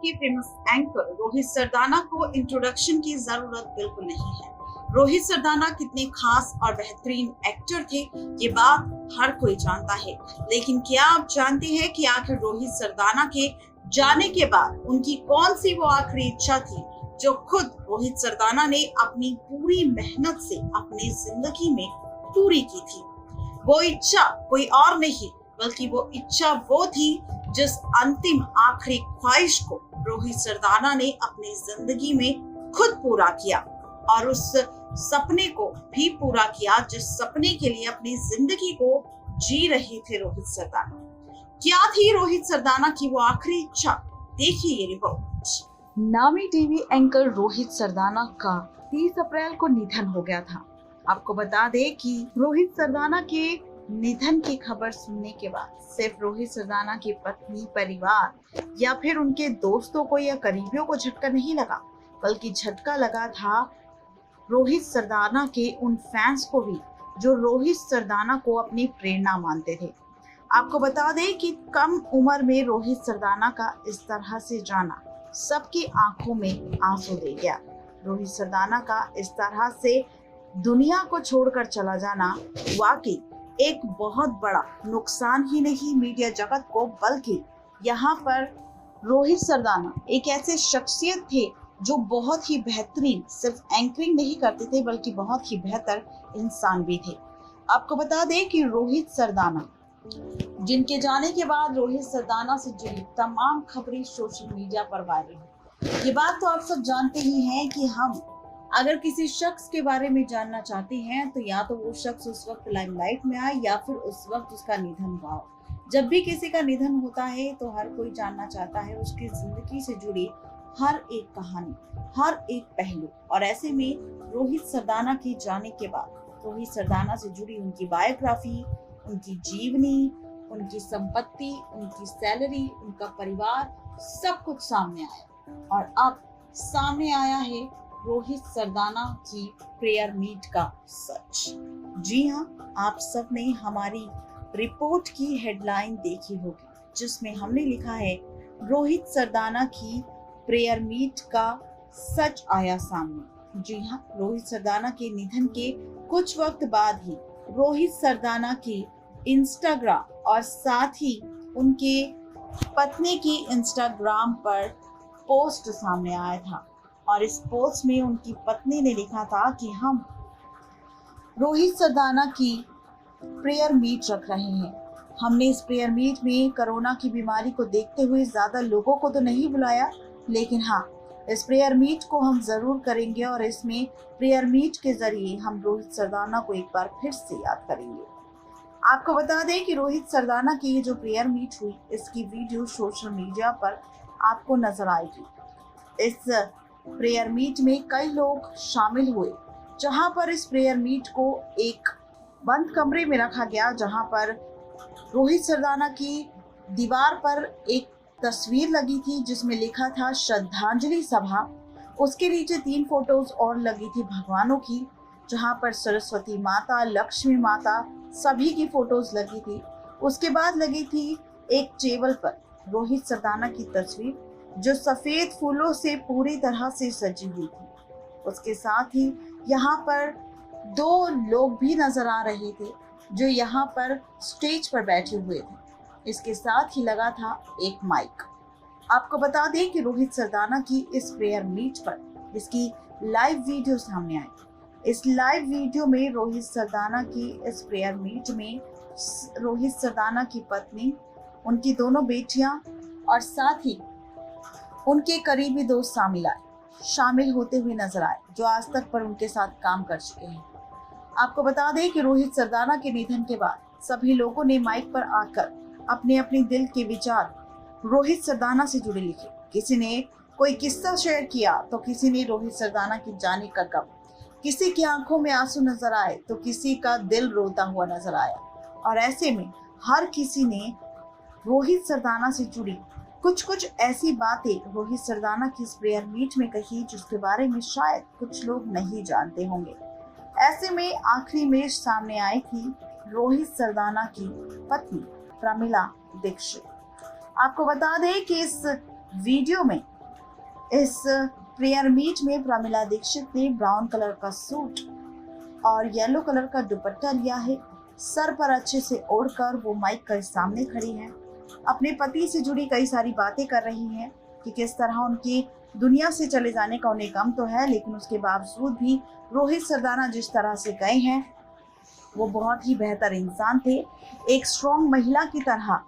के famous anchor Rohit Sardana को introduction की जरूरत बिल्कुल नहीं है। रोहित सरदाना कितने खास और बेहतरीन एक्टर थे, ये बात हर कोई जानता है। लेकिन क्या आप जानते हैं कि आखिर रोहित सरदाना के जाने के बाद उनकी कौन सी वो आखिरी इच्छा थी जो खुद रोहित सरदाना ने अपनी पूरी मेहनत से अपनी जिंदगी में पूरी की थी। वो इच्छा कोई और नहीं बल्कि वो इच्छा वो थी जिस अंतिम आखिरी ख्वाहिश को रोहित सरदाना ने अपनी जिंदगी में खुद पूरा किया और उस सपने को भी पूरा किया जिस सपने के लिए अपनी जिंदगी को जी रहे थे रोहित सरदाना। क्या थी रोहित सरदाना की वो आखिरी इच्छा? देखिए ये रिपोर्ट। नामी टीवी एंकर रोहित सरदाना का 30 अप्रैल को निधन हो गया था। आपको बता दें कि रोहित सरदाना के निधन की खबर सुनने के बाद सिर्फ रोहित सरदाना की पत्नी, परिवार या फिर उनके दोस्तों को या करीबियों को झटका नहीं लगा, बल्कि झटका लगा था रोहित सरदाना के उन फैंस को भी जो रोहित सरदाना को अपनी प्रेरणा मानते थे। आपको बता दें कि कम उम्र में रोहित सरदाना का इस तरह से जाना सबकी आंखों में आंसू दे गया। रोहित सरदाना का इस तरह से दुनिया को छोड़कर चला जाना वाकई एक बहुत बड़ा नुकसान ही नहीं मीडिया जगत को, बल्कि यहाँ पर रोहित सरदाना एक ऐसे शख्सियत थे जो बहुत ही बेहतरीन सिर्फ एंकरिंग नहीं करते थे बल्कि बहुत ही बेहतर इंसान भी थे। आपको बता दें कि रोहित सरदाना जिनके जाने के बाद रोहित सरदाना से जुड़ी तमाम खबरें सोशल मीडिया पर वायरल हुई। ये बात तो आप सब जानते ही हैं कि हम अगर किसी शख्स के बारे में जानना चाहते हैं तो या तो वो शख्स उस वक्त लाइमलाइट में आए या फिर उस वक्त उसका निधन हुआ हो। जब भी किसी का निधन होता है तो हर कोई जानना चाहता है उसकी जिंदगी से जुड़ी हर एक कहानी, हर एक पहलू। और ऐसे में रोहित सरदाना के जाने के बाद रोहित सरदाना से जुड़ी उनकी बायोग्राफी, उनकी जीवनी, उनकी संपत्ति, उनकी सैलरी, उनका परिवार, सब कुछ सामने आया। और अब सामने आया है रोहित सरदाना की प्रेयर मीट का सच। जी हाँ, आप सब ने हमारी रिपोर्ट की हेडलाइन देखी होगी जिसमें हमने लिखा है रोहित सरदाना की प्रेयर मीट का सच आया सामने। जी हाँ, रोहित सरदाना के निधन के कुछ वक्त बाद ही रोहित सरदाना की इंस्टाग्राम और साथ ही उनके पत्नी की इंस्टाग्राम पर पोस्ट सामने आया था और इस पोस्ट में उनकी पत्नी ने लिखा था कि हम रोहित सरदाना की प्रेयर मीट रख रहे हैं। हमने इस प्रेयर मीट में कोरोना की बीमारी को देखते हुए ज़्यादा लोगों को तो नहीं बुलाया, लेकिन हाँ, इस प्रेयर मीट को हम ज़रूर करेंगे और इसमें प्रेयर मीट के ज़रिए हम रोहित सरदाना को एक बार फिर से याद करेंगे। आपको बता दें कि रोहित सरदाना की ये जो प्रेयर मीट हुई, इसकी वीडियो सोशल मीडिया पर आपको नजर आएगी। इस प्रेयर मीट में कई लोग शामिल हुए, जहां पर इस प्रेयर मीट को एक बंद कमरे में रखा गया, जहां पर रोहित सरदाना की दीवार पर एक तस्वीर लगी थी जिसमें लिखा था श्रद्धांजलि सभा। उसके नीचे 3 फोटोज और लगी थी भगवानों की, जहां पर सरस्वती माता, लक्ष्मी माता, सभी की फोटोज लगी थी। उसके बाद लगी थी एक टेबल पर रोहित सरदाना की तस्वीर जो सफेद फूलों से पूरी तरह से सजी हुई थी। उसके साथ ही यहाँ पर 2 लोग भी नजर आ रहे थे जो यहाँ पर स्टेज पर बैठे हुए थे। इसके साथ ही लगा था एक माइक। आपको बता दें कि रोहित सरदाना की इस प्रेयर मीट पर इसकी लाइव वीडियो सामने आई। इस लाइव वीडियो में रोहित सरदाना की इस प्रेयर मीट में रोहित सरदाना की पत्नी, उनकी दोनों बेटियां और साथ ही उनके करीबी दोस्त शामिल होते हुए नजर आए जो आज तक पर उनके साथ काम कर चुके हैं। आपको बता दें कि रोहित सरदाना के निधन के बाद सभी लोगों ने माइक पर आकर अपने अपने दिल के विचार रोहित सरदाना से जुड़े लिखे। किसी ने कोई किस्सा शेयर किया तो किसी ने रोहित सरदाना की जाने का गम, किसी की आंखों में आंसू नजर आए तो किसी का दिल रोता हुआ नजर आया। और ऐसे में हर किसी ने रोहित सरदाना से जुड़ी कुछ ऐसी बातें रोहित सरदाना की इस प्रेयर मीट में कही जिसके बारे में शायद कुछ लोग नहीं जानते होंगे। ऐसे में आखिरी में सामने आई थी रोहित सरदाना की पत्नी प्रमिला दीक्षित। आपको बता दें कि इस वीडियो में इस प्रेयर मीट में प्रमिला दीक्षित ने ब्राउन कलर का सूट और येलो कलर का दुपट्टा लिया है। सर पर अच्छे से ओढ़कर वो माइक के सामने खड़ी हैं। अपने पति से जुड़ी कई सारी बातें कर रही हैं कि किस तरह उनकी दुनिया से चले जाने का उन्हें गम तो है, लेकिन उसके बावजूद भी रोहित सरदाना जिस तरह से गए हैं वो बहुत ही बेहतर इंसान थे। एक स्ट्रॉन्ग महिला की तरह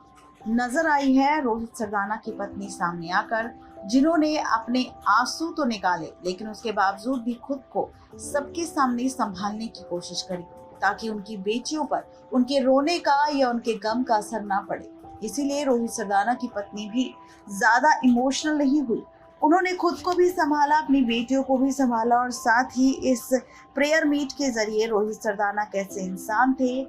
नजर आई है रोहित सरदाना की पत्नी सामने आकर, जिन्होंने अपने आंसू तो निकाले लेकिन उसके बावजूद भी खुद को सबके सामने संभालने की कोशिश करी ताकि उनकी बेटियों पर उनके रोने का या उनके गम का असर ना पड़े। इसीलिए रोहित सरदाना की पत्नी भी ज्यादा इमोशनल नहीं हुई। उन्होंने खुद को भी संभाला, अपनी बेटियों को भी संभाला और साथ ही इस प्रेयर मीट के जरिए रोहित सरदाना कैसे इंसान थे,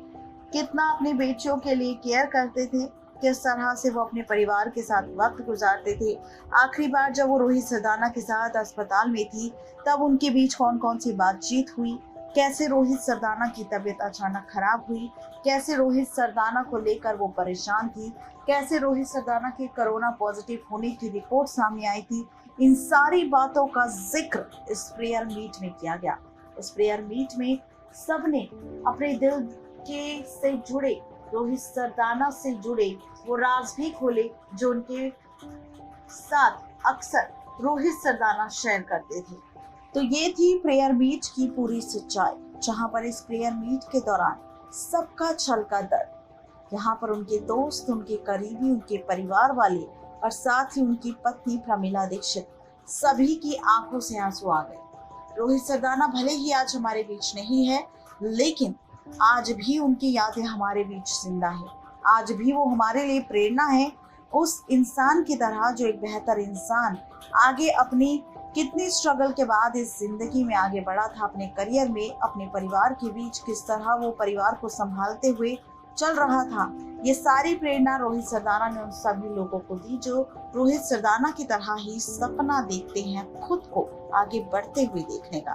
कितना अपनी बेटियों के लिए केयर करते थे, किस तरह से वो अपने परिवार के साथ वक्त गुजारते थे। आखिरी बार जब वो रोहित सरदाना के साथ अस्पताल में थी तब उनके बीच कौन कौन सी बातचीत हुई, कैसे रोहित सरदाना की तबीयत अचानक खराब हुई, कैसे रोहित सरदाना को लेकर वो परेशान थी, कैसे रोहित सरदाना के कोरोना पॉजिटिव होने की रिपोर्ट सामने आई थी, इन सारी बातों का जिक्र इस प्रेयर मीट में किया गया। इस प्रेयर मीट में सबने अपने दिल के से जुड़े, रोहित सरदाना से जुड़े वो राज भी खोले जो उनके साथ अक्सर रोहित सरदाना शेयर करते थे। तो ये थी प्रेयर मीट की पूरी सच्चाई, जहां पर इस प्रेयर मीट के दौरान सबका छल का दर्द, यहाँ पर उनके दोस्त, उनके करीबी, उनके परिवार वाले और साथ ही उनकी पत्नी प्रमिला दीक्षित, सभी की आंखों से आंसू आ गए। रोहित सरदाना भले ही आज हमारे बीच नहीं है, लेकिन आज भी उनकी यादें हमारे बीच जिंदा है। आज भी वो हमारे लिए प्रेरणा है, उस इंसान की तरह जो एक बेहतर इंसान आगे अपनी कितनी स्ट्रगल के बाद इस जिंदगी में आगे बढ़ा था, अपने करियर में, अपने परिवार के बीच किस तरह वो परिवार को संभालते हुए चल रहा था। ये सारी प्रेरणा रोहित सरदाना ने उन सभी लोगों को दी जो रोहित सरदाना की तरह ही सपना देखते हैं खुद को आगे बढ़ते हुए देखने का।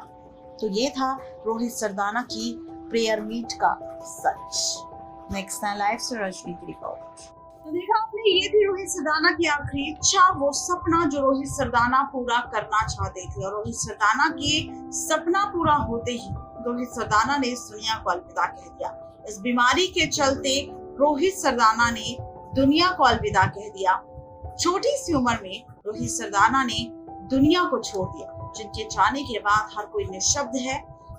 तो ये था रोहित सरदाना की प्रेयर मीट का सच। नेक्स्ट लाइव से रजनी की रिपोर्ट। तो देखा आपने, ये थी रोहित सरदाना की आखिरी इच्छा, वो सपना जो रोहित सरदाना पूरा करना चाहते थे। और रोहित सरदाना के सपना पूरा होते ही रोहित सरदाना ने इस दुनिया को अलविदा कह दिया। इस बीमारी के चलते रोहित सरदाना ने दुनिया को अलविदा कह दिया। छोटी सी उम्र में रोहित सरदाना ने दुनिया को छोड़ दिया, जिनके जाने के बाद हर कोई निशब्द है,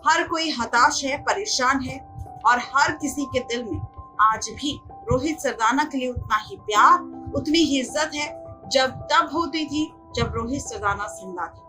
हर कोई हताश है, परेशान है और हर किसी के दिल में आज भी रोहित सरदाना के लिए उतना ही प्यार, उतनी ही इज्जत है जब तब होती थी जब रोहित सरदाना जिंदा थे।